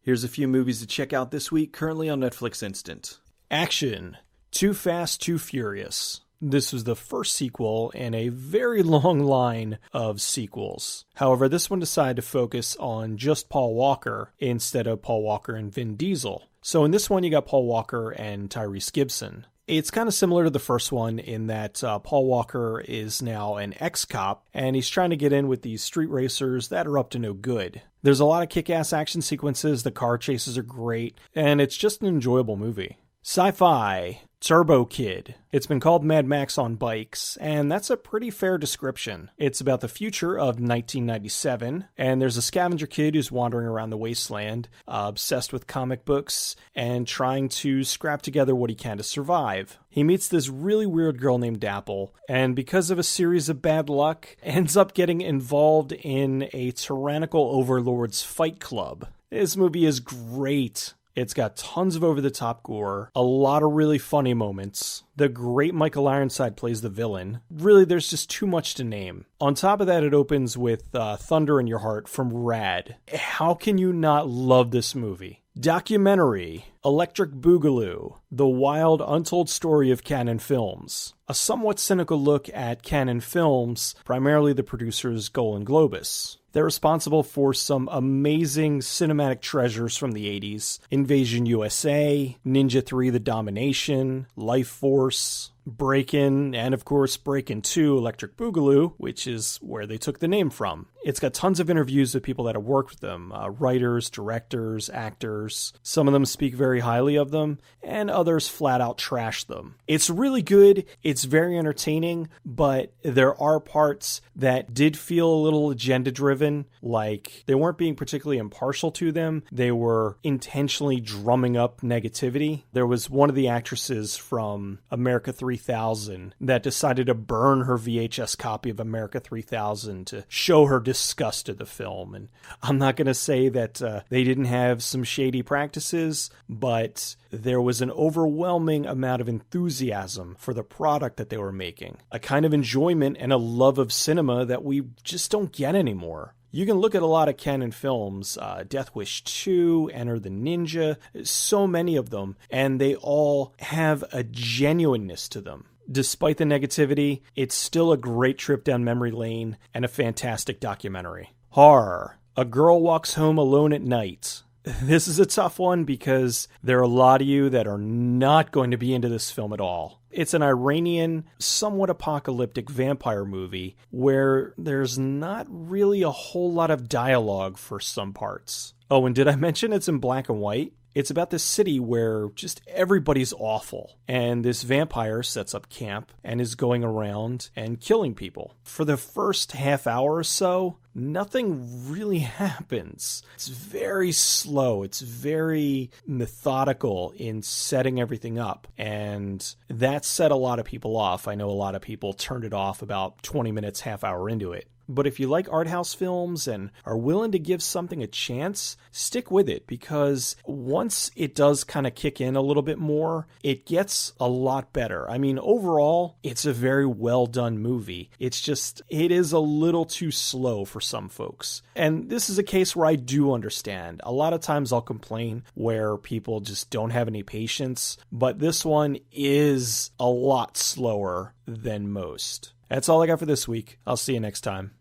Here's a few movies to check out this week, currently on Netflix Instant. Action. Too Fast, Too Furious. This was the first sequel in a very long line of sequels. However, this one decided to focus on just Paul Walker instead of Paul Walker and Vin Diesel. So in this one, you got Paul Walker and Tyrese Gibson. It's kind of similar to the first one in that Paul Walker is now an ex-cop, and he's trying to get in with these street racers that are up to no good. There's a lot of kick-ass action sequences, the car chases are great, and it's just an enjoyable movie. Sci Fi Turbo Kid. It's been called Mad Max on bikes, and that's a pretty fair description. It's about the future of 1997, and there's a scavenger kid who's wandering around the wasteland, obsessed with comic books, and trying to scrap together what he can to survive. He meets this really weird girl named Dapple, and because of a series of bad luck, ends up getting involved in a tyrannical overlord's fight club. This movie is great. It's got tons of over-the-top gore, a lot of really funny moments. The great Michael Ironside plays the villain. Really, there's just too much to name. On top of that, it opens with Thunder in Your Heart from Rad. How can you not love this movie? Documentary, Electric Boogaloo, the wild, untold story of Cannon Films. A somewhat cynical look at Cannon Films, primarily the producers Golan Globus. They're responsible for some amazing cinematic treasures from the 80s. Invasion USA, Ninja 3 The Domination, Life Force, Breakin', and of course Breakin' 2 Electric Boogaloo, which is where they took the name from. It's got tons of interviews with people that have worked with them, writers, directors, actors. Some of them speak very highly of them, and others flat out trash them. It's really good, it's very entertaining, but there are parts that did feel a little agenda-driven, like they weren't being particularly impartial to them, they were intentionally drumming up negativity. There was one of the actresses from America 3000 that decided to burn her VHS copy of America 3000 to show her disgust at the film. And I'm not going to say that they didn't have some shady practices, but there was an overwhelming amount of enthusiasm for the product that they were making. A kind of enjoyment and a love of cinema that we just don't get anymore. You can look at a lot of Cannon Films, Death Wish 2, Enter the Ninja, so many of them, and they all have a genuineness to them. Despite the negativity, it's still a great trip down memory lane and a fantastic documentary. Horror. A girl walks home alone at night. This is a tough one because there are a lot of you that are not going to be into this film at all. It's an Iranian, somewhat apocalyptic vampire movie where there's not really a whole lot of dialogue for some parts. Oh, and did I mention it's in black and white? It's about this city where just everybody's awful, and this vampire sets up camp and is going around and killing people. For the first half hour or so, nothing really happens. It's very slow. It's very methodical in setting everything up, and that set a lot of people off. I know a lot of people turned it off about 20 minutes, half hour into it. But if you like art house films and are willing to give something a chance, stick with it, because once it does kind of kick in a little bit more, it gets a lot better. I mean, overall, it's a very well done movie. It's just, it is a little too slow for some folks. And this is a case where I do understand. A lot of times I'll complain where people just don't have any patience, but this one is a lot slower than most. That's all I got for this week. I'll see you next time.